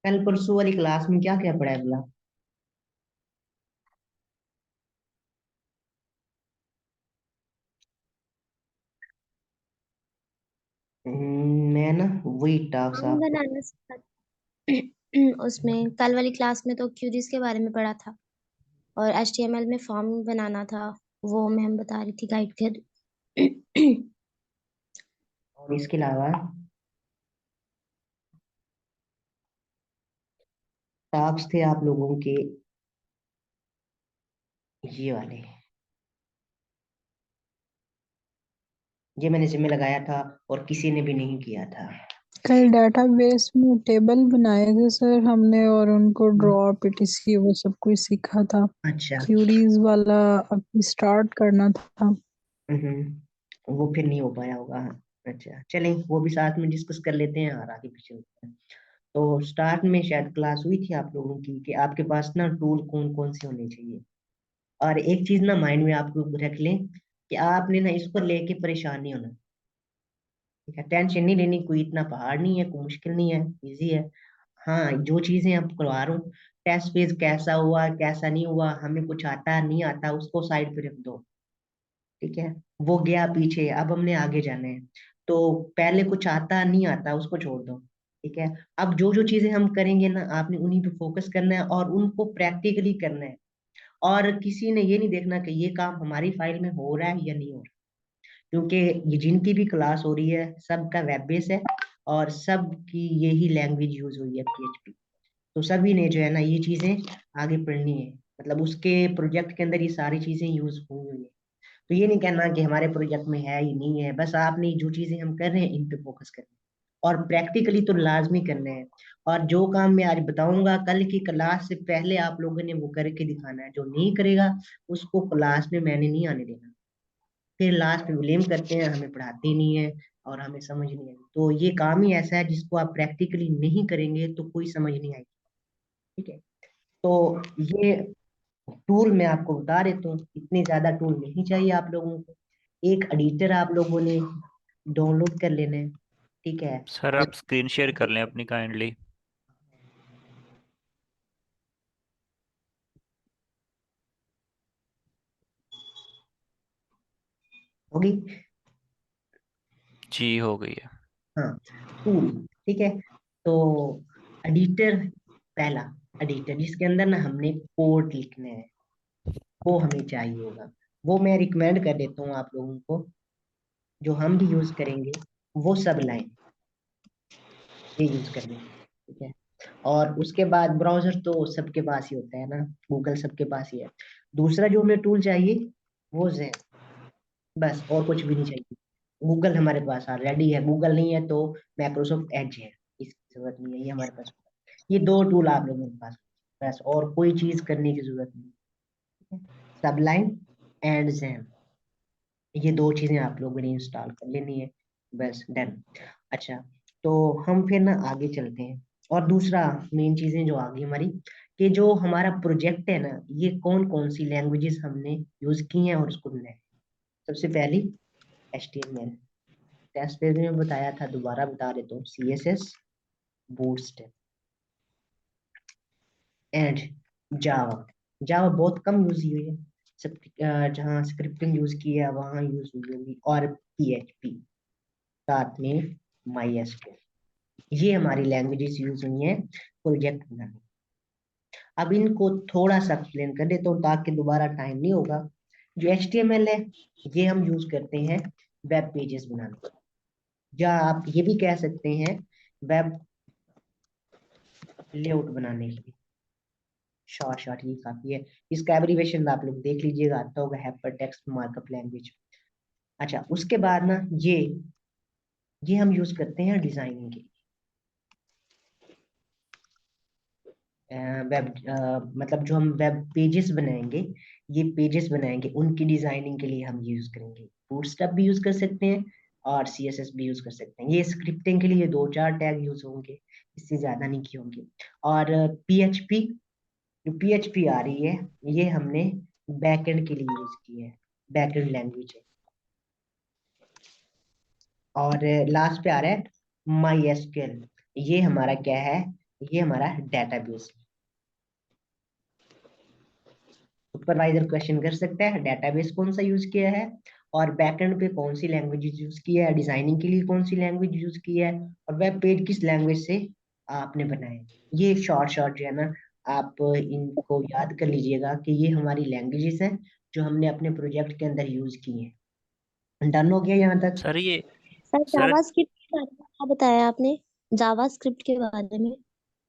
कल परसों वाली क्लास में क्या क्या पढ़ा है बोला? मैं ना वही टास्क फॉर्म आपको। बनाना सीखा उसमें कल वाली क्लास में तो क्यूरीज के बारे में पढ़ा था और एचटीएमएल में फॉर्म बनाना था। वो मैम बता रही थी गाइड कर। और इसके अलावा टास्क थे आप लोगों के ये वाले। ये मैंने जिम्मे लगाया था और किसी ने भी नहीं किया था। कल डेटाबेस में टेबल बनाए थे सर हमने, और उनको ड्रॉ पीटीसी वो सब कुछ सीखा था। अच्छा। क्यूरीज वाला अभी स्टार्ट करना था। वो फिर नहीं हो पाया होगा। अच्छा चलें, वो भी साथ में डिस्कस कर लेते हैं और आगे पीछे होते हैं। तो स्टार्ट में शायद क्लास हुई थी आप लोगों की कि आपके पास ना टूल कौन कौन से होने चाहिए। और एक चीज ना माइंड में आप लोग रख लें कि आपने ना इसको लेके परेशान नहीं होना। ठीक है, टेंशन नहीं लेनी, कोई इतना पहाड़ नहीं है, कोई मुश्किल नहीं है, इजी है। हाँ, जो चीजें आप करवा रहा हूँ, टेस्ट पेज कैसा हुआ कैसा नहीं हुआ, हमें कुछ आता नहीं आता उसको साइड पे रख दो। ठीक है, वो गया पीछे, अब हमने आगे जाना है। तो पहले कुछ आता नहीं आता उसको छोड़ दो। ठीक है, अब जो जो चीजें हम करेंगे ना आपने उन्हीं पे फोकस करना है और उनको प्रैक्टिकली करना है। और किसी ने ये नहीं देखना कि ये काम हमारी फाइल में हो रहा है या नहीं हो रहा, क्योंकि ये जिनकी भी क्लास हो रही है सबका वेब बेस है और सबकी यही लैंग्वेज यूज हुई है, PHP। तो सभी ने जो है ना ये चीजें आगे पढ़नी है, मतलब उसके प्रोजेक्ट के अंदर ये सारी चीजें यूज हुई हुई है। तो ये नहीं कहना कि हमारे प्रोजेक्ट में है ही नहीं है, बस आपने जो चीजें हम कर रहे हैं इन पे फोकस करना है और प्रैक्टिकली तो लाजमी करना है। और जो काम मैं आज बताऊंगा कल की क्लास से पहले आप लोगों ने वो करके दिखाना है, जो नहीं करेगा उसको क्लास में मैंने नहीं आने देना। फिर लास्ट में ब्लेम करते हैं हमें पढ़ाते ही नहीं है और हमें समझ नहीं आई। तो ये काम ही ऐसा है जिसको आप प्रैक्टिकली नहीं करेंगे तो कोई समझ नहीं आएगी। ठीक है, तो ये टूल मैं आपको बता देता हूँ, इतने ज्यादा टूल नहीं चाहिए आप लोगों को। एक एडिटर आप लोगों ने डाउनलोड कर लेना है। ठीक है। सर आप स्क्रीन शेयर कर लें अपनी काइंडली। होगी। जी हो गई है। हाँ, टूल। ठीक है, तो एडिटर, पहला एडिटर जिसके अंदर ना हमने कोड लिखना है वो हमें चाहिए होगा। वो मैं रिकमेंड कर देता हूँ आप लोगों को, जो हम भी यूज करेंगे वो सब लाइन ये यूज करनी है। ठीक है, और उसके बाद ब्राउजर तो सबके पास ही होता है ना, गूगल सबके पास ही है। दूसरा जो हमें टूल चाहिए वो ज़ेन, बस और कुछ भी नहीं चाहिए। गूगल हमारे पास ऑलरेडी है, गूगल नहीं है तो माइक्रोसॉफ्ट एज है, इसकी जरूरत नहीं है, ये हमारे पास। ये दो टूल आप लोगों के पास, बस और कोई चीज करने की जरूरत नहीं। सबलाइन एंड ज़ेन, ये दो चीजें आप लोगों ने इंस्टॉल कर लेनी है, बस डन। अच्छा, तो हम फिर ना आगे चलते हैं। और दूसरा मेन चीजें जो आगे हमारी, कि जो हमारा प्रोजेक्ट है ना ये कौन कौन सी लैंग्वेजेस हमने यूज की हैं और उसको बनाया है। सबसे पहली HTML, टेस्ट पेज में बताया था, दोबारा बता देता हूँ, CSS, बूटस्ट्रैप एंड जावा। जावा बहुत कम यूज हुई है, सब जहाँ स्क्रिप्टिंग यूज की है वहां यूज हुई होगी, और PHP साथ में MySQL, ये हमारी लैंग्वेजेस यूज हुई हैं प्रोजेक्ट बनाने। अब इनको थोड़ा सा एक्सप्लेन कर देता हूँ ताकि दोबारा टाइम नहीं होगा। जो HTML है ये हम यूज करते हैं वेब पेजेस बनाने, या आप ये भी कह सकते हैं वेब लेआउट बनाने के लिए। शॉर्ट शॉर्ट ये काफी है, इसका एब्रीवेशन आप लोग देख लीजिएगा, आता होगा हाइपर टेक्स्ट मार्कअप लैंग्वेज। अच्छा, उसके बाद ना ये हम यूज करते हैं डिजाइनिंग के लिए। वेब मतलब जो हम वेब पेजेस बनाएंगे, ये पेजेस बनाएंगे उनकी डिजाइनिंग के लिए हम यूज करेंगे। बूटस्ट्रैप भी यूज कर सकते हैं और CSS भी यूज कर सकते हैं। ये स्क्रिप्टिंग के लिए दो चार टैग यूज होंगे, इससे ज्यादा नहीं की होंगे। और PHP, जो PHP आ रही है ये हमने बैकएंड के लिए यूज की है, बैकएंड लैंग्वेज है। और लास्ट पे आ रहा है MySQL, ये हमारा क्या है, ये हमारा डेटाबेस। सुपरवाइजर क्वेश्चन कर सकता है डेटाबेस कौन सा यूज किया है, और बैकएंड पे कौन सी लैंग्वेज यूज की है, डिजाइनिंग के लिए कौन सी लैंग्वेज यूज की है, और वेब पेज किस लैंग्वेज से आपने बनाए। ये शॉर्ट शॉर्ट जो है ना, आप इनको याद कर लीजिएगा कि ये हमारी लैंग्वेजेस हैं जो हमने अपने प्रोजेक्ट के अंदर यूज की हैं। डन हो गया यहाँ तक? सर ये सर सर जावास्क्रिप्ट के बारे में क्या बताया आपने? जावास्क्रिप्ट के बारे में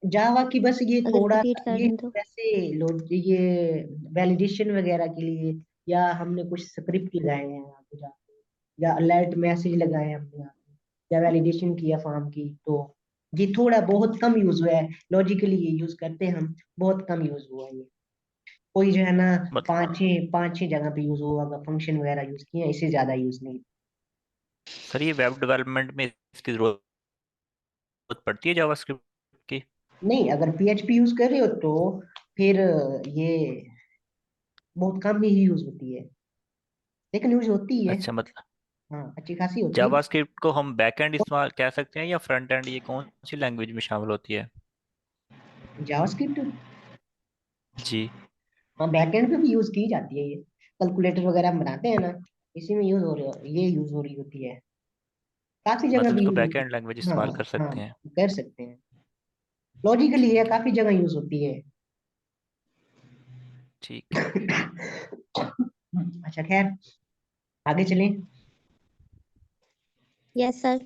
जावा की बस ये अगर थोड़ा रिपीट सा कर ये दें तो। जैसे ये वैलिडेशन वगैरह के लिए, या हमने कुछ स्क्रिप्ट लगाए हैं यहाँ पे जाके, या अलर्ट मैसेज लगाए हैं हमने यहाँ पे, या वैलिडेशन किया फॉर्म की, तो ये थोड़ा बहुत कम यूज हुआ है। लॉजिकली ये यूज करते हैं हम, बहुत कम यूज हुआ है ये। कोई जो है ना मतलब पांच छह जगह पे यूज हुआ होगा, फंक्शन वगैरह यूज किए हैं, इससे ज्यादा यूज नहीं। सर ये वेब डेवलपमेंट में इसकी जरूरत पड़ती है जावास्क्रिप्ट की? नहीं, अगर पीएचपी यूज कर रहे हो तो फिर ये बहुत कम ही यूज होती है, लेकिन यूज होती है। अच्छा, मतलब हाँ, अच्छी खासी होती है। जावास्क्रिप्ट को हम बैकएंड इस्तेमाल कह सकते हैं या फ्रंट एंड, ये कौन सी लैंग्वेज में शामिल होती है? जावास्क्रिप्ट, जी। हाँ बैकएंड पे भी यूज की जाती है ये। कैलकुलेटर वगैरह हम बनाते हैं ना, इसी में यूज हो रही हो, ये यूज हो रही होती है, काफी जगह मतलब भी इसको यूज होती बैकएंड लैंग्वेज है। इस्तेमाल कर हाँ हाँ, सकते हैं। कर सकते हैं। लॉजिकली है, ठीक है। काफी जगह यूज होती है। ठीक है। अच्छा खैर, आगे चलें। Yes sir.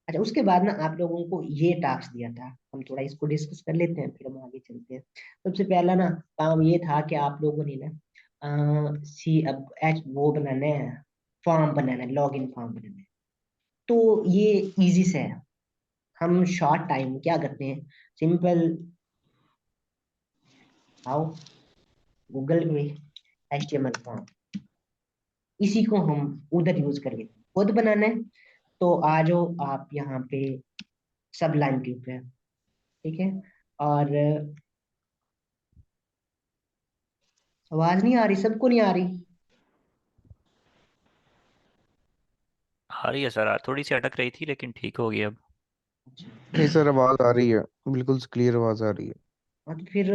अच्छा, उसके बाद ना आप लोगों को ये टास्क दिया था, हम थोड़ा इसको डिस्कस कर लेते हैं फिर हम आगे चलते हैं। सबसे पहला ना काम ये था कि आप लोगों ने ना सी अब एच वो बनाना है, फॉर्म बनाना है, लॉग इन फॉर्म बनाना है। तो ये इजी से है, हम शॉर्ट टाइम क्या करते हैं, सिंपल आओ गूगल में HTML फॉर्म, इसी को हम उधर यूज करेंगे। खुद बनाना है तो आ जाओ आप यहाँ पे सब लाइन के ऊपर, ठीक है। और आवाज नहीं आ रही, सबको नहीं आ रही? आ रही है सर, थोड़ी सी अटक रही थी लेकिन ठीक हो गई अब। नहीं सर, आवाज आ रही है, बिल्कुल क्लियर आवाज आ रही है। हाँ तो फिर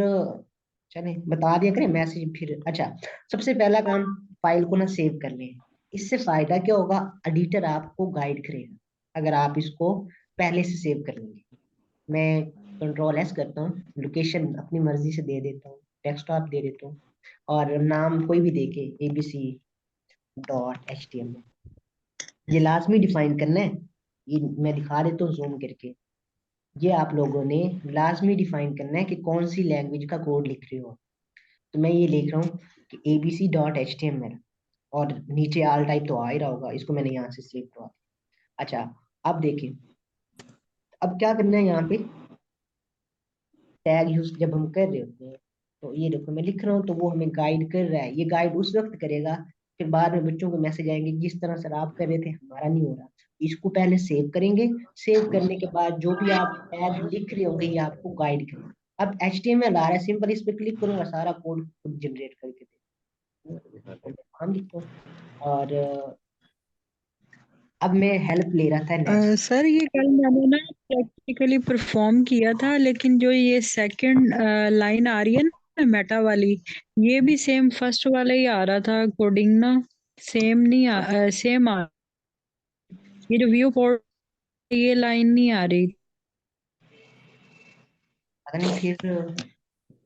चले बता दिया करें मैसेज फिर। अच्छा, सबसे पहला काम फाइल को ना सेव कर लें। इससे फायदा क्या होगा, एडिटर आपको गाइड करेगा अगर आप इसको पहले से सेव कर लेंगे। मैं कंट्रोल S करता हूँ, लोकेशन अपनी मर्जी से दे देता हूँ, डेस्कटॉप दे देता हूँ, और नाम कोई भी देके abc.html, ये लाजमी डिफाइन करना है। ये मैं दिखा देता हूँ जूम करके। ये आप लोगों ने लाजमी डिफाइन करना है कि कौन सी लैंग्वेज का कोड लिख रहे हो। तो मैं ये लिख रहा हूँ कि abc.html, और नीचे आल टाइप तो आ ही रहा होगा, इसको मैंने यहाँ से सेव करवा दिया। अच्छा, अब देखिए, अब क्या करना है यहाँ पे, टैग यूज जब हम कर रहे होते हैं, तो ये देखो मैं लिख रहा हूँ तो वो हमें गाइड कर रहा है। ये गाइड उस वक्त करेगा, फिर बाद में बच्चों को मैसेज आएंगे जिस तरह सर आप कर रहे थे हमारा नहीं हो रहा। इसको पहले सेव करेंगे, सेव करने के बाद जो भी आप टैग लिख रहे होंगे ये आपको गाइड करेगा। अब HTML आ रहा है, सिंपल इस पे क्लिक करूंगा, सारा कोड खुद जनरेट करके देगा। तो मैं काम लिखता हूँ, और अब मैं हेल्प ले रहा था नेक्स्ट। सर ये कल मैंने ना प्रैक्टिकली परफॉर्म किया था, लेकिन जो ये सेकंड लाइन आ रही है ना मेटा वाली, ये भी सेम फर्स्ट वाला ही आ रहा था कोडिंग ना, सेम नहीं सेम आ, ये जो व्यू पोर्ट ये लाइन नहीं आ रही। पता नहीं, फिर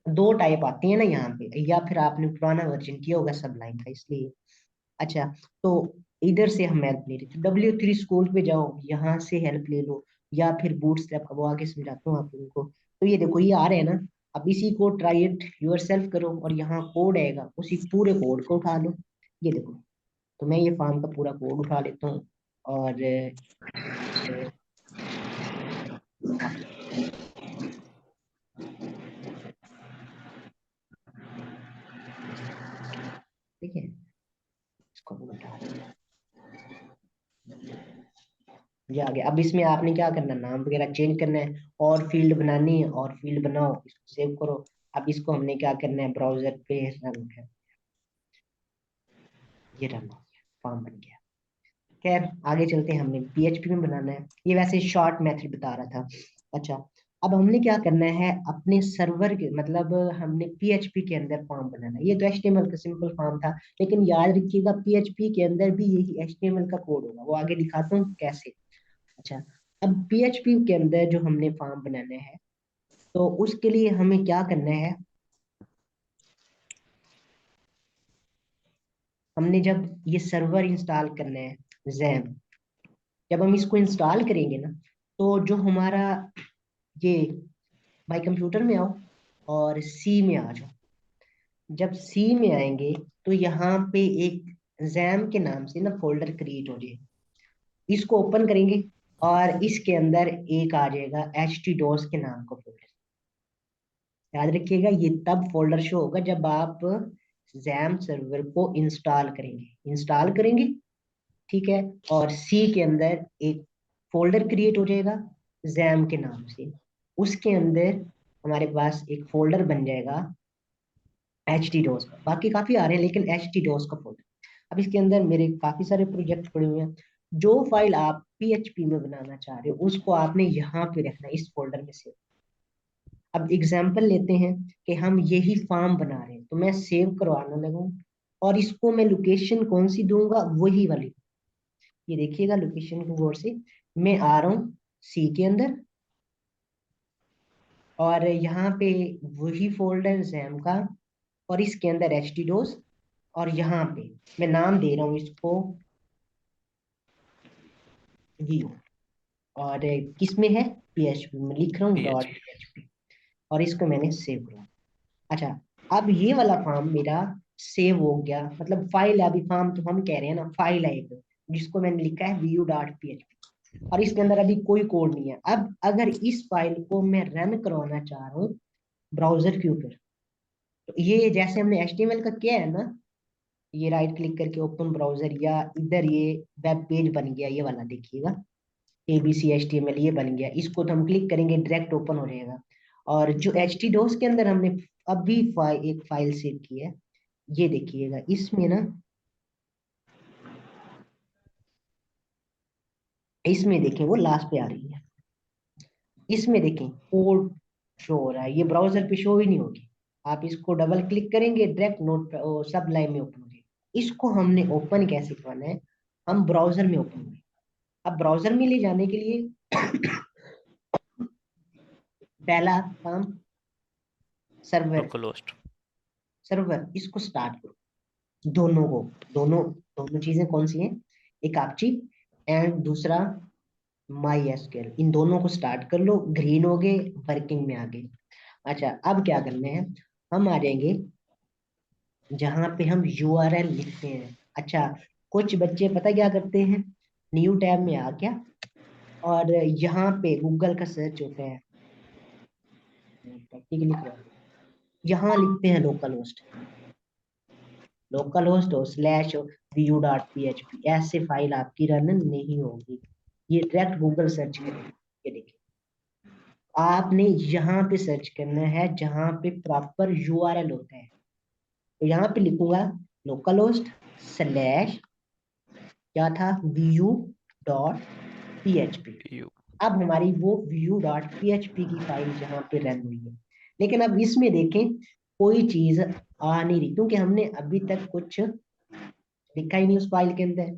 दो टाइप आती है ना यहाँ पे, या फिर आपने पुराना वर्जन किया होगा सब लाइन का, इसलिए। अच्छा, तो इधर से हम हेल्प ले रहे थे, W3 स्कूल पे जाओ, यहाँ से हेल्प ले लो, या फिर बूटस्ट्रैप का वो आगे समझाता हूँ आप लोगों को। तो ये देखो ये आ रहे हैं ना, अब इसी को ट्राई इट योर सेल्फ करो, और यहाँ कोड आएगा, उसी पूरे कोड को उठा लो। ये देखो, तो मैं ये फॉर्म का पूरा कोड उठा लेता हूँ, और ठीक है, इसको भी उठा दिया, ये आ गया। अब इसमें आपने क्या करना है, नाम वगैरह चेंज करना है, और फील्ड बनानी है, और फील्ड बनाओ, इसको सेव करो। अब इसको हमने क्या करना है, ब्राउजर पे रन कर, ये रन हो गया, फॉर्म बन गया। खैर आगे चलते हैं, हमने PHP में बनाना है, ये वैसे शॉर्ट मेथड बता रहा था। अच्छा, अब हमने क्या करना है, अपने सर्वर के मतलब हमने PHP के अंदर फॉर्म बनाना है। ये तो HTML का सिंपल फॉर्म था, लेकिन याद रखिएगा PHP के अंदर भी यही HTML का कोड होगा, वो आगे दिखाता हूँ कैसे। अच्छा, अब PHP के अंदर जो हमने फॉर्म बनाना है, तो उसके लिए हमें क्या करना है, हमने जब ये सर्वर इंस्टॉल करना है XAMPP, जब हम इसको इंस्टॉल करेंगे ना, तो जो हमारा ये माई कंप्यूटर में आओ और सी में आ जाओ। जब सी में आएंगे तो यहाँ पे एक XAMPP के नाम से ना फोल्डर क्रिएट हो जाएगा, इसको ओपन करेंगे और इसके अंदर एक आ जाएगा htdos के नाम का फोल्डर। याद रखिएगा, ये तब फोल्डर शो होगा जब आप XAMPP सर्वर को इंस्टॉल करेंगे, ठीक है। और सी के अंदर एक फोल्डर क्रिएट हो जाएगा XAMPP के नाम से, उसके अंदर हमारे पास एक फोल्डर बन जाएगा htdos का। बाकी काफी आ रहे हैं लेकिन htdos का फोल्डर। अब इसके अंदर मेरे काफी सारे प्रोजेक्ट पड़े हुए हैं, जो फाइल आप PHP में बनाना चाह रहे हो उसको आपने यहाँ पे रखना है, इस फोल्डर में सेव। अब एग्जांपल लेते हैं कि हम यही फॉर्म बना रहे हैं, तो मैं सेव करवाना लगूँ और इसको मैं लोकेशन कौन सी दूंगा, वही वाली। ये देखिएगा लोकेशन को गौर से, मैं आ रहा हूँ सी के अंदर और यहाँ पे वही फोल्डर XAMPP का, और इसके अंदर htdos, और यहाँ पे मैं नाम दे रहा हूँ इसको व्यू, और किस में है, PHP में लिख रहा हूँ डॉट PHP। PHP, और इसको मैंने सेव किया। अच्छा, अब ये वाला फॉर्म मेरा सेव हो गया, मतलब फाइल है, अभी फॉर्म तो हम कह रहे हैं ना, फाइल है एक जिसको मैंने लिखा है view.php, और इसके अंदर अभी कोई कोड नहीं है। अब अगर इस फाइल को मैं रन करवाना चाह रहा हूँ ब्राउजर के ऊपर, तो ये जैसे हमने HTML का किया है ना, ये राइट क्लिक करके ओपन ब्राउजर, या इधर ये वेब पेज बन गया, ये वाला देखिएगा ABC HTML, ये बन गया, इसको तो हम क्लिक करेंगे डायरेक्ट ओपन हो जाएगा। और जो htdos के अंदर हमने अभी एक फाइल सेव की है, ये देखिएगा, इसमें ना, इसमें देखें वो लास्ट पे आ रही है, इसमें देखें कोड शो हो रहा है, ये ब्राउजर पे शो ही नहीं होगी। आप इसको डबल क्लिक करेंगे डायरेक्ट नोट सब लाइन में ओपन हो जाएगी। इसको हमने ओपन कैसे करना है, हम ब्राउजर में ओपन करेंगे। अब ब्राउजर में ले जाने के लिए पहला काम, सर्वर इसको स्टार्ट करो, दोनों को, दोनों चीजें कौन सी हैं, एक आपची एंड दूसरा MySQL, इन दोनों को स्टार्ट कर लो, ग्रीन हो गए, वर्किंग में आ गए। अच्छा, अब क्या करना है, हम आ जाएंगे जहां पे हम URL लिखते हैं। अच्छा, कुछ बच्चे पता क्या करते हैं, न्यू टैब में आ गया और यहाँ पे गूगल का सर्च होता है, यहाँ लिखते हैं लोकल होस्ट और /view.php, ऐसे फाइल आपकी रन नहीं होगी, ये डायरेक्ट गूगल सर्च करेंगे। ये देखिए, आपने यहाँ पे सर्च करना है जहाँ पे प्रॉपर URL होता है, तो यहाँ पे लिखूंगा लोकल होस्ट / क्या था, view.php। अब हमारी वो view.php की फाइल जहाँ पे रन हुई है, लेकिन अब इसमें देखें कोई चीज आ नहीं रही, क्योंकि हमने अभी तक कुछ लिखा ही नहीं उस फाइल के अंदर,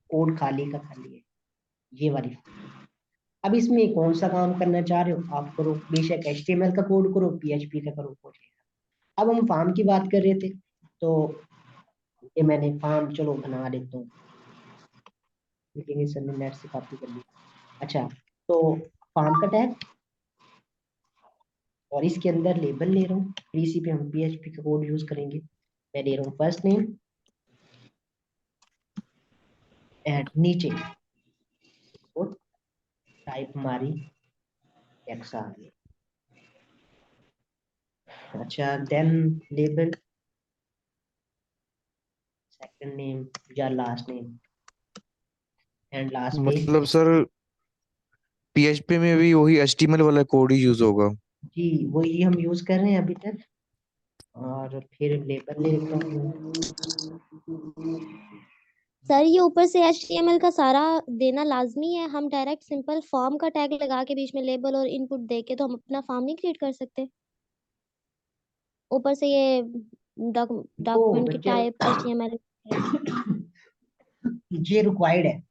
कोड खाली का खाली है, ये वाली। अब इसमें कौन सा काम करना चाह रहे हो आप करो, बेशक HTML का कोड करो, PHP का करो, हो जाएगा। अब हम फॉर्म की बात कर रहे थे, तो ये मैंने फॉर्म चलो बना देता हूँ, लेकिन इस ने नेट से कॉपी कर लिया। अच्छा, तो फॉर्म का टैग, और इसके अंदर लेबल ले रहा हूँ, इसी पे हम PHP का कोड यूज करेंगे। मैं ले रहा हूँ फर्स्ट नेम एंड नीचे टाइप हमारी टेक्स्ट आ गई। अच्छा, देन लेबल, सेकंड नेम या लास्ट नेम, एंड लास्ट पे, मतलब सर PHP में भी वही HTML वाला कोड ही यूज होगा। जी वही हम यूज कर रहे हैं अभी तक। और फिर लेबल ले लेता हूँ, सर ये ऊपर से HTML का सारा देना लाजमी है? हम डायरेक्ट सिंपल फॉर्म का टैग लगा के बीच में लेबल और इनपुट दे के तो हम अपना फॉर्म नहीं क्रिएट कर सकते? ऊपर से ये वो डॉक्यूमेंट की बच्चे टाइप HTML ये रिक्वायर्ड है।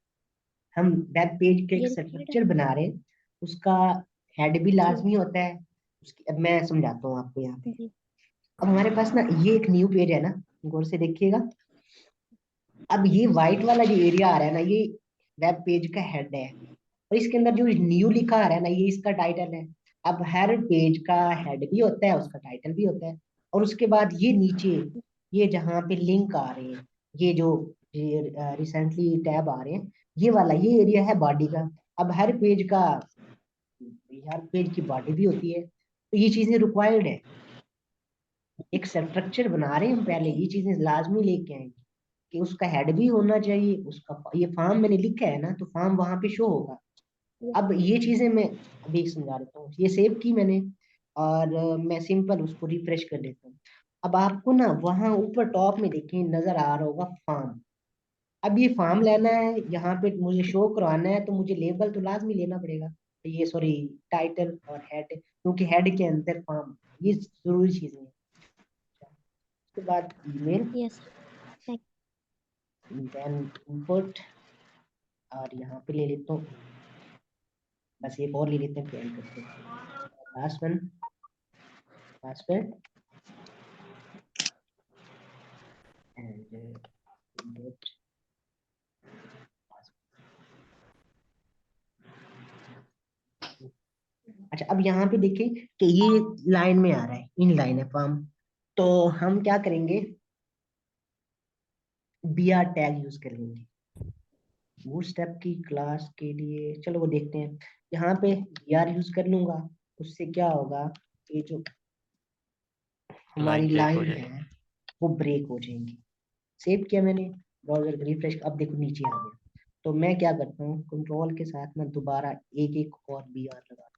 हम वेब पेज के एक ये required स्ट्रक्चर बना रहे हैं, उसका हेड भी है लाजमी होता है। उसकी अब मैं समझाता हूँ आपको यहाँ पे। जी अब हमारे पास ना ये एक न्यू पेज है ना, गौर से देखिएगा। अब ये व्हाइट वाला जो एरिया आ रहा है ना, ये वेब पेज का हेड है, और इसके अंदर जो न्यू लिखा आ रहा है ना, ये इसका टाइटल है। अब हर पेज का हेड भी होता है, उसका टाइटल भी होता है, और उसके बाद ये नीचे ये जहाँ पे लिंक आ रहे हैं, ये जो रिसेंटली टैब आ रहे हैं, ये वाला ये एरिया है बॉडी का। अब हर पेज की बॉडी भी होती है, तो ये चीजें रिक्वायर्ड है। एक स्ट्रक्चर बना रहे हैं हम, पहले ये चीजें लाजमी लेके आएंगे कि उसका हेड भी होना चाहिए, उसका ये फॉर्म मैंने लिखा है ना, तो फॉर्म वहां पे शो होगा। अब ये चीजें मैं अभी एक समझा देता हूँ। ये सेव की मैंने, और मैं सिंपल उसको रिफ्रेश कर देता हूँ। अब आपको ना वहां ऊपर टॉप में देखें नजर आ रहा होगा फॉर्म। अब ये फॉर्म लेना है, यहाँ पे मुझे शो करवाना है, तो मुझे लेबल तो लाजमी लेना पड़ेगा, ये सॉरी टाइटल और हेड, क्योंकि हेड के अंदर फॉर्म, ये जरूरी चीजें हैं। उसके बाद ईमेल, यस देन इंपुट, और यहाँ पे ले लेता हूँ, बस एक और ले लेते हैं, फिर end करते हैं। Last one, password and input. अच्छा, अब यहाँ पे देखें कि ये लाइन में आ रहा है, इन लाइन है फॉर्म, तो हम क्या करेंगे, BR टैग यूज कर लेंगे बूटस्ट्रैप की क्लास के लिए। चलो वो देखते हैं, यहाँ पे BR यूज कर लूंगा। उससे क्या होगा, ये जो हमारी लाइन ब्रेक हो लाइन जाएगी। है वो ब्रेक हो जाएंगी। सेव किया मैंने, ब्राउजर रिफ्रेश, अब देखो नीचे आ गया। तो मैं क्या करता हूँ, कंट्रोल के साथ मैं दोबारा एक एक और BR लगा,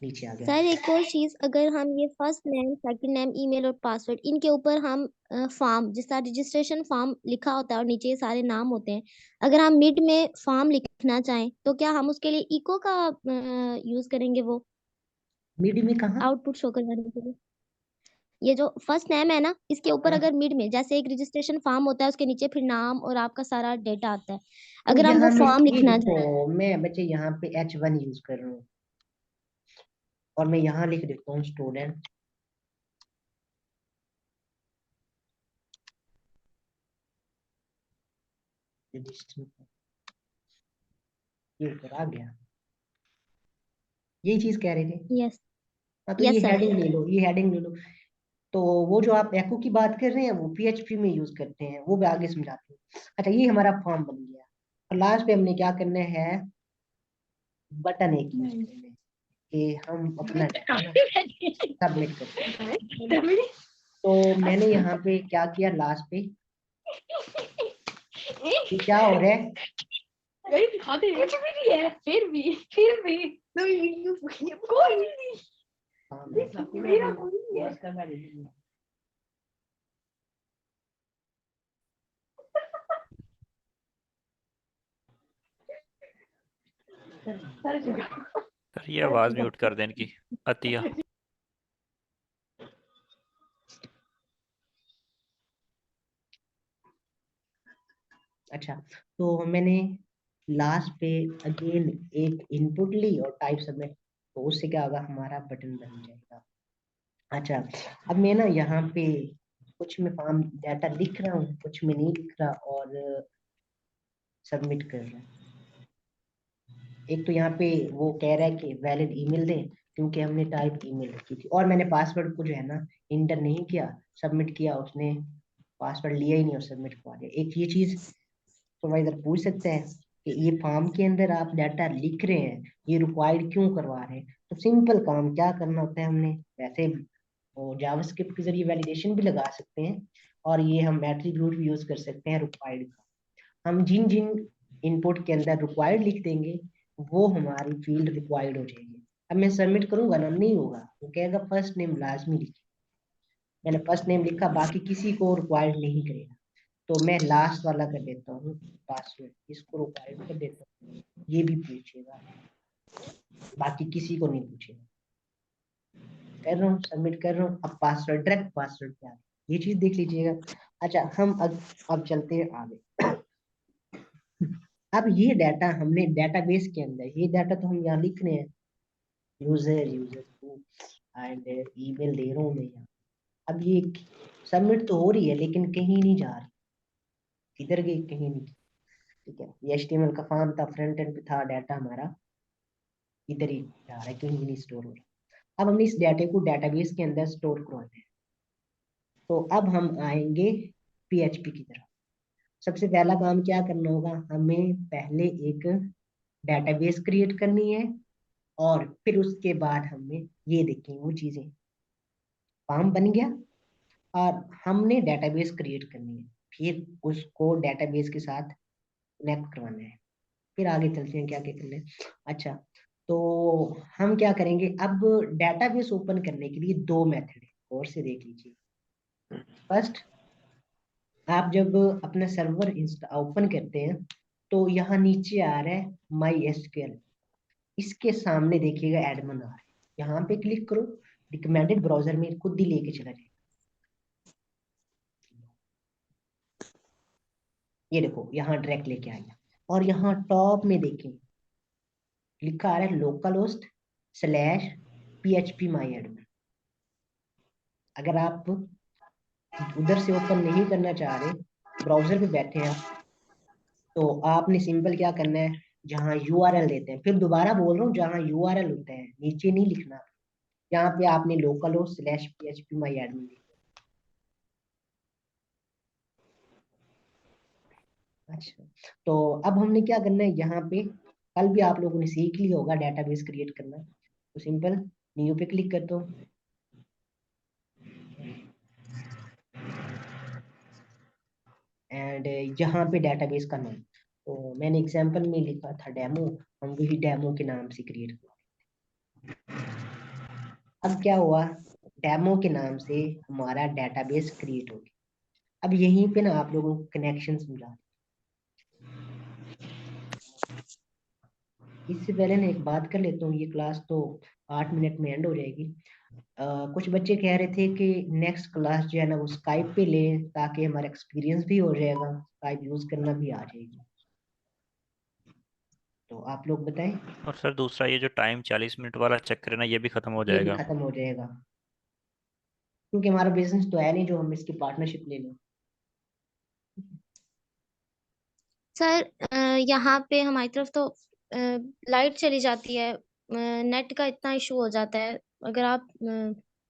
नीचे आ गया। सर एक और चीज, अगर हम ये first name second name email और पासवर्ड इनके ऊपर हम फॉर्म जिस तरह रजिस्ट्रेशन फॉर्म लिखा होता है और नीचे ये सारे नाम होते हैं, अगर हम मिड में फॉर्म लिखना चाहें तो क्या हम उसके लिए इको का यूज करेंगे? वो मिड में कहाँ? आउटपुट शो करवाने के लिए ये जो फर्स्ट नेम है ना, इसके ऊपर हाँ, अगर मिड में जैसे एक रजिस्ट्रेशन फॉर्म होता है, उसके नीचे फिर नाम और आपका सारा डेटा आता है, तो अगर हम वो यहाँ मैं फॉर्म ये लिखना देखो, चाहें मैं बच्चे यहाँ पे H1 यूज कर रहा हूँ, और मैं यहाँ लिख देता हूँ स्टूडेंट। ये ऊपर आ गया, यही चीज कह रहे थे। यस हाँ, तो ये यस सर हेडिंग ले लो, ये हेडिंग ले लो। तो वो जो आप एको की बात कर रहे हैं, वो PHP में यूज करते हैं, वो मैं आगे समझाती हूँ। अच्छा, ये हमारा फॉर्म बन गया, और लास्ट पे हमने क्या करना है, बटन एक यूज करना है कि हम अपना सबमिट करते हैं। तो मैंने यहाँ पे क्या किया, लास्ट पे ये क्या हो रहा है, कुछ भी नहीं है, फिर भी कोई नहीं। मेरा कोई नहीं है। सर ये आवाज म्यूट कर देने की, अतिया। अच्छा, तो मैंने लास्ट पे अगेन एक इनपुट ली और टाइप सबमिट, तो उससे क्या होगा, हमारा बटन बन जाएगा। अच्छा, अब मैं ना यहाँ पे कुछ में फॉर्म डाटा लिख रहा हूँ, कुछ में नहीं लिख रहा, और सबमिट कर रहा हूँ। एक तो यहाँ पे वो कह रहा है कि वैलिड ईमेल दें, क्योंकि हमने टाइप ईमेल रखी थी, और मैंने पासवर्ड को जो है ना इंटर नहीं किया, सबमिट किया, उसने पासवर्ड लिया ही नहीं और सबमिट करवा दिया। एक ये चीज सुपरवाइजर पूछ सकते हैं कि ये फॉर्म के अंदर आप डाटा लिख रहे हैं, ये रिक्वायर्ड क्यों करवा रहे हैं। तो सिंपल काम क्या करना होता है, हमने वैसे जावास्क्रिप्ट के जरिए वैलिडेशन भी लगा सकते हैं, और ये हम एट्रीब्यूट भी यूज कर सकते हैं रिक्वायर्ड का। हम जिन जिन इनपुट के अंदर रिक्वायर्ड लिख देंगे, वो हमारी फील्ड रिक्वायर्ड हो जाएगी। अब मैं सबमिट करूंगा ना, नहीं होगा, वो कहेगा फर्स्ट नेम लाजमी लिखिए। मैंने फर्स्ट नेम लिखा, बाकी किसी को रिक्वायर्ड नहीं करेगा, तो मैं लास्ट वाला कर देता हूँ पासवर्ड, इसको रिक्वायर्ड कर देता हूँ, ये भी पूछेगा, बाकी किसी को नहीं पूछेगा। कर रहा हूँ, सबमिट कर रहा हूँ, अब पासवर्ड डायरेक्ट पासवर्ड पे आ गया, ये चीज देख लीजिएगा। अच्छा हम अब चलते हैं आगे। अब ये डाटा हमने डेटाबेस के अंदर, ये डाटा तो हम यहाँ लिख रहे हैं, यूजर एंड ईमेल दे रहा हूँ मैं यहाँ। अब ये सबमिट तो हो रही है लेकिन कहीं नहीं जा रही, किधर गई, कहीं नहीं। ठीक है, ये HTML का फॉर्म था, फ्रंट एंड पे था, डाटा हमारा इधर ही जा रहा है, कहीं नहीं स्टोर हो रहा। अब हमने इस डाटे को डेटाबेस के अंदर स्टोर करवाना है, तो अब हम आएंगे PHP की तरफ। सबसे पहला काम क्या करना होगा, हमें पहले एक डेटाबेस क्रिएट करनी है, और फिर उसके बाद हमें ये देखें वो चीजें, फॉर्म बन गया और हमने डेटाबेस क्रिएट करनी है, फिर उसको डेटाबेस के साथ कनेक्ट करवाना है। फिर आगे चलते हैं क्या क्या करना है। अच्छा, तो हम क्या करेंगे, अब डेटाबेस ओपन करने के लिए दो मेथड है, और से देख लीजिए। फर्स्ट, आप जब अपना सर्वर ओपन करते हैं तो यहाँ नीचे आ रहा है MySQL, इसके सामने देखिएगा एडमिन आ रहा है, यहाँ पे क्लिक करो, रिकमेंडेड ब्राउजर में खुद ही लेके चला जाएगा। ये देखो यहाँ डायरेक्ट लेके आएगा, और यहाँ टॉप में देखें लिखा आ रहा है localhost/php-myadmin। अगर आप उधर से ओपन नहीं करना चाह रहे, ब्राउजर पे बैठे हैं, तो आपने सिंपल क्या करना है, जहाँ URL देते हैं, फिर दोबारा बोल रहा हूँ, जहाँ URL होते हैं नीचे नहीं लिखना, यहाँ पे आपने localhost/php-myadmin लिखना। अच्छा, तो अब हमने क्या करना है, यहाँ पे कल भी आप लोगों ने सीख लिया होगा डेटाबेस क्रिएट करना, तो सिंपल न्यू पे क्लिक कर दो, एंड यहाँ पे डेटाबेस का नाम, तो मैंने एग्जांपल में लिखा था डेमो, हम वही डेमो के नाम से क्रिएट कर। अब क्या हुआ, डेमो के नाम से हमारा डेटाबेस क्रिएट हो गया। अब यहीं पे ना आप लोगों को कनेक्शन समझा, इससे पहले ना एक बात कर लेता हूँ, ये क्लास तो 8 मिनट में एंड हो जाएगी। कुछ बच्चे कह रहे थे कि नेक्स्ट क्लास जो है ना वो स्काइप पे लें, ताकि हमारा एक्सपीरियंस भी हो जाएगा, स्काइप यूज करना भी आ जाएगी, तो आप लोग बताएं। और सर दूसरा ये जो टाइम 40 मिनट वाला चक्कर है ना, ये भी खत्म हो ये भी जाएगा। खत्म हो जाएगा, क्योंकि हमारा बिजनेस तो है नहीं जो हम इसकी पार्टनरशिप ले लें। सर यहाँ पे हमारी तरफ तो लाइट चली जाती है, नेट का इतना इशू हो जाता है। अगर आप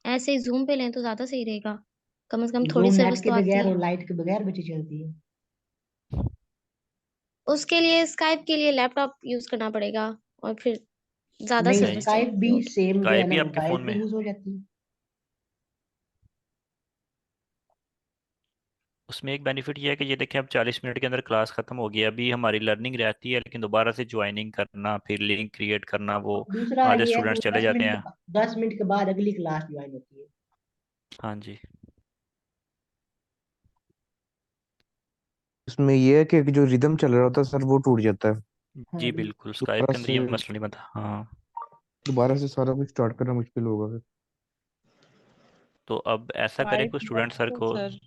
ऐसे ही जूम पे लें तो ज्यादा सही रहेगा, कम से कम थोड़ी जूम नेट सर्विस के तो आती बगैर है। और लाइट के बगैर बच्ची चलती है। उसके लिए स्काइप के लिए लैपटॉप यूज करना पड़ेगा, और फिर ज्यादा नहीं, नहीं, सर्विस स्काइप भी होगी। सेम जो है स्काइप ना भी आपके मोबाइल फ़ोन पे में है। यूज हो जाती है। उसमें एक बेनिफिट ये है कि ये देखें अब 40 मिनट के अंदर क्लास खत्म हो गई, अभी हमारी लर्निंग रहती है, लेकिन दोबारा से ज्वाइनिंग करना, फिर लिंक क्रिएट करना, वो दूसरा आधे ये है कि स्टूडेंट्स वो चले जाते हैं। 10 मिनट के बाद अगली क्लास ज्वाइन होती है। हाँ जी। इसमें ये है कि जो रिदम चल रहा होता है सर वो टूट जाता है। हाँ जी जी। बिल्कुल, स्काइप दोबारा के अंदर से ये मसला नहीं बनता। हाँ, दोबारा से सारा कुछ स्टार्ट करना मुश्किल होगा फिर। तो अब ऐसा करें स्काइप कुछ स्टूडेंट बेस्ट सर है को सर।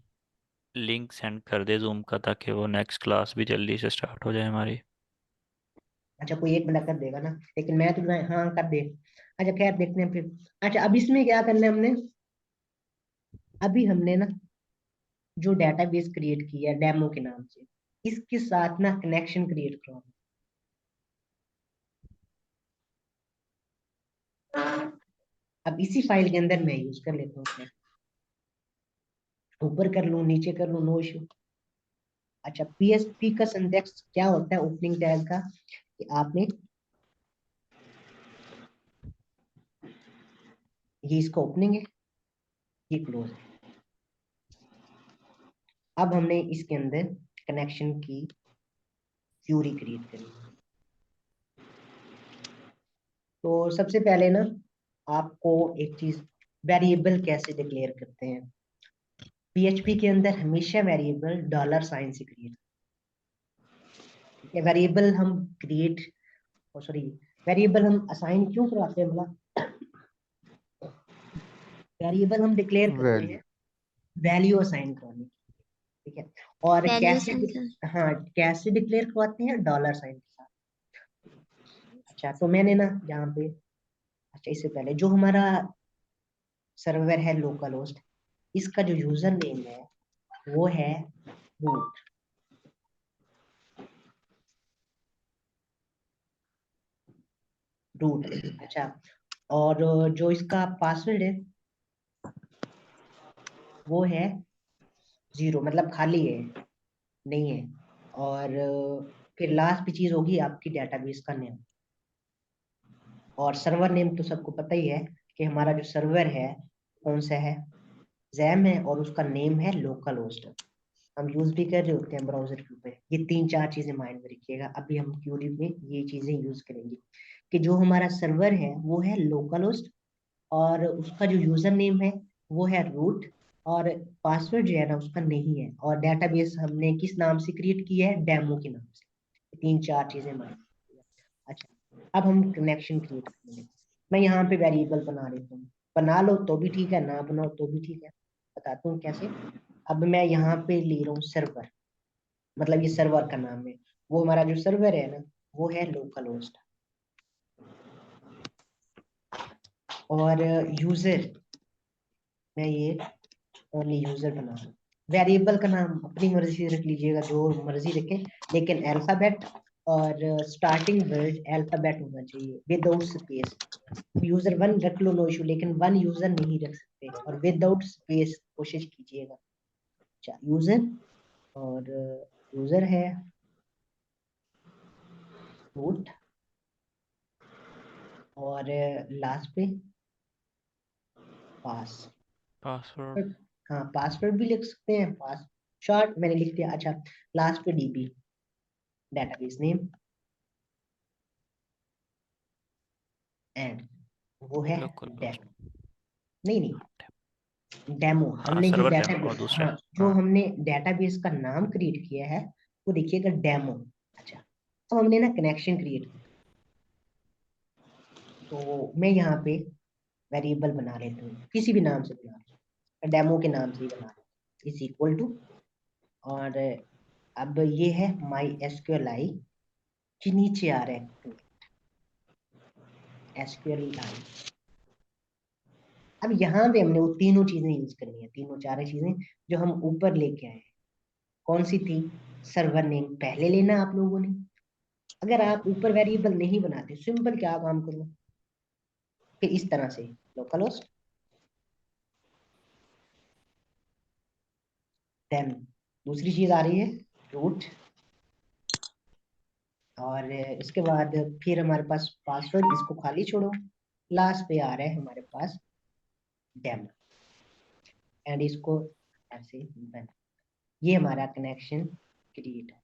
लिंक सेंड कर दे जूम का, ताकि वो नेक्स्ट क्लास भी जल्दी से स्टार्ट हो जाए हमारी। अच्छा, कोई एक बंदा कर देगा ना, लेकिन मैं तो हाँ कर दे। अच्छा खैर देखते हैं फिर। अच्छा, अब इसमें क्या करना है हमने, अभी हमने ना जो डेटाबेस क्रिएट किया है डेमो के नाम से, इसके साथ ना कनेक्शन क्रिएट करवाना। अब इसी फाइल के अंदर मैं यूज कर लेता हूँ, ऊपर कर लूँ नीचे कर लूँ, नो इशू। अच्छा, PHP का सिंटैक्स क्या होता है ओपनिंग टैग का, कि आपने ये इसका ओपनिंग है, ये क्लोज है। अब हमने इसके अंदर कनेक्शन की क्यूरी क्रिएट करी। तो सबसे पहले ना आपको एक चीज, वेरिएबल कैसे डिक्लेयर करते हैं, PHP के अंदर हमेशा वेरिएबल डॉलर साइन से क्रिएट, वेरिएबल हम क्रिएट, सॉरी वेरिएबल हम असाइन क्यों करवाते हैं भला? वेरिएबल हम डिक्लेयर करते वैल्यू हैं वैल्यू असाइन करने, ठीक है। और वैल्यू कैसे, सेंसर। हाँ कैसे डिक्लेयर करवाते हैं? डॉलर साइन के साथ। अच्छा तो मैंने ना यहाँ पे, अच्छा इससे पहले जो हमारा सर्वर है लोकल होस्ट, इसका जो यूजर नेम है वो है रूट, रूट। अच्छा और जो इसका पासवर्ड है वो है 0, मतलब खाली है, नहीं है। और फिर लास्ट भी चीज होगी आपकी डेटाबेस का नेम। और सर्वर नेम तो सबको पता ही है कि हमारा जो सर्वर है कौन सा है, जैम है, और उसका नेम है लोकल होस्ट। हम यूज भी कर रहे होते हैं ब्राउजर के ऊपर। ये 3-4 चीजें माइंड में रखिएगा, अभी हम क्यूरी में ये चीजें यूज करेंगे कि जो हमारा सर्वर है वो है लोकल होस्ट, और उसका जो यूजर नेम है वो है रूट, और पासवर्ड जो है ना उसका नहीं है, और डेटाबेस हमने किस नाम से क्रिएट किया है? डेमो के नाम से। 3-4 चीजें माइंड। अच्छा अब हम कनेक्शन क्रिएट करेंगे। मैं यहाँ पे वेरिएबल बना लेता हूँ, बना लो तो भी ठीक है, ना बनाओ तो भी ठीक है, बताता हूँ कैसे। अब मैं यहाँ पे ले रहा हूँ सर्वर, मतलब ये सर्वर का नाम है, वो हमारा जो सर्वर है ना वो है लोकल होस्ट। और यूजर, मैं ये ओनली यूजर बना रहा हूँ। वेरिएबल का नाम अपनी मर्जी से रख लीजिएगा, जो मर्जी रखें, लेकिन अल्फाबेट और स्टार्टिंग वर्ड अल्फाबेट होना चाहिए विदाउट स्पेस। यूजर 1 रख लो नो इशू, लेकिन 1 यूजर नहीं रख सकते, और विदाउट स्पेस कोशिश कीजिएगा। अच्छा यूजर, और यूजर है रूट, और लास्ट पे पास, पासवर्ड। हाँ पासवर्ड भी लिख सकते हैं, पास शॉर्ट मैंने लिख दिया। अच्छा लास्ट पे डीबी, डेटाबेस नेम, एंड वो है लोकल होस्ट। डेमो। नहीं नहीं, डेमो हाँ हमने जो सर्वर डेमो और डेटाबेस, दूसरा हाँ जो हाँ। हमने डेटाबेस का नाम क्रिएट किया है वो देखिएगा डेमो। अच्छा अब हमने ना कनेक्शन क्रिएट किया, तो मैं यहाँ पे वेरिएबल बना लेता हूँ, किसी भी नाम से बना लेता हूँ, डेमो के नाम से ही बना लेता हूँ, इज इक्वल टू। और अब ये है माई एसक्यूएल के नीचे आ रहा है एसक्यूएल आई। अब यहाँ पे हमने वो तीनों चीजें यूज करनी है, तीनों चार चीजें जो हम ऊपर लेके आए हैं। कौन सी थी? सर्वर नेम पहले लेना आप लोगों ने। अगर आप ऊपर वेरिएबल नहीं बनाते, सिंपल क्या काम करो कि इस तरह से लोकल होस्ट, देन दूसरी चीज आ रही है रूट, और इसके बाद फिर हमारे पास पासवर्ड, इसको खाली छोड़ो, लास्ट पे आ रहा है हमारे पास डेमो, एंड इसको ऐसे बंद। ये हमारा कनेक्शन क्रिएट है।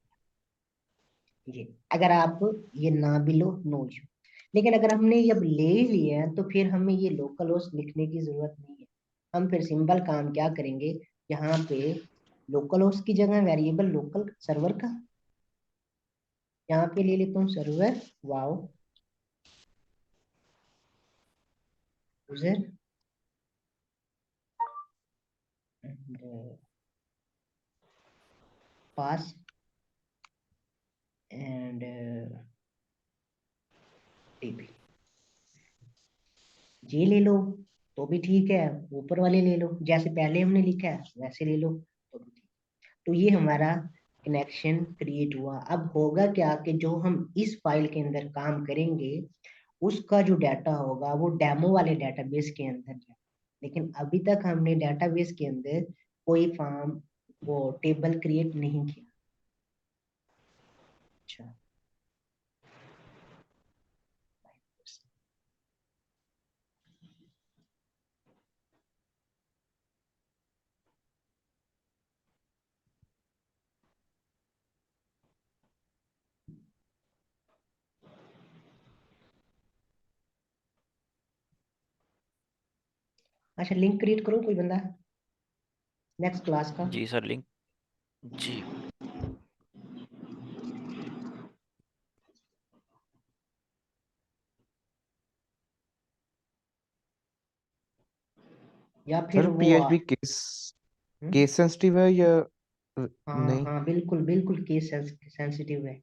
ये अगर आप ये ना भी लो नो इशू, लेकिन अगर हमने ये अब ले ही लिया है तो फिर हमें ये लोकल होस्ट लिखने की जरूरत नहीं है। हम फिर सिंपल काम क्या करेंगे, यहाँ पे लोकल होस्ट की जगह वेरिएबल लोकल सर्वर का, यहाँ पे ले लेता हूँ server wow user pass and TP. ये ले लो तो भी ठीक है, ऊपर वाले ले लो, जैसे पहले हमने लिखा है वैसे ले लो तो भी ठीक। तो ये हमारा कनेक्शन क्रिएट हुआ। अब होगा क्या कि जो हम इस फाइल के अंदर काम करेंगे उसका जो डाटा होगा वो डेमो वाले डेटाबेस के अंदर जाए, लेकिन अभी तक हमने डेटाबेस के अंदर कोई फॉर्म वो टेबल क्रिएट नहीं किया। अच्छा अच्छा लिंक क्रिएट करो कोई बंदा, नेक्स्ट क्लास का। जी सर, लिंक जी। या फिर सर वो पीएचपी केस केस सेंसिटिव है या हाँ नहीं? हाँ बिल्कुल बिल्कुल केस सेंसिटिव है।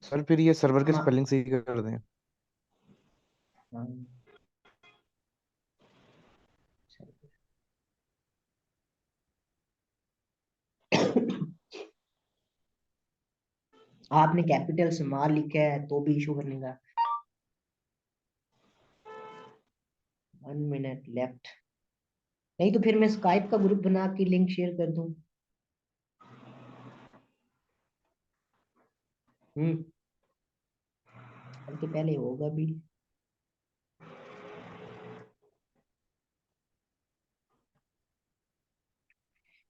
सर फिर ये सर्वर के हाँ स्पेलिंग सही कर दें। हाँ। आपने कैपिटल स्मॉल लिखा है तो भी इशू करने का। 1 मिनट लेफ्ट। नहीं तो फिर मैं स्काइप का ग्रुप बना के लिंक शेयर कर दूं। बल्कि पहले होगा भी।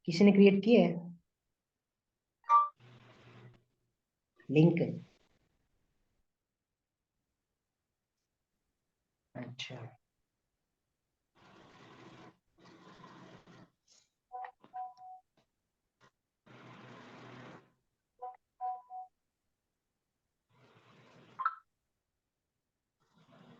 किसी ने क्रिएट किया है लिंक? अच्छा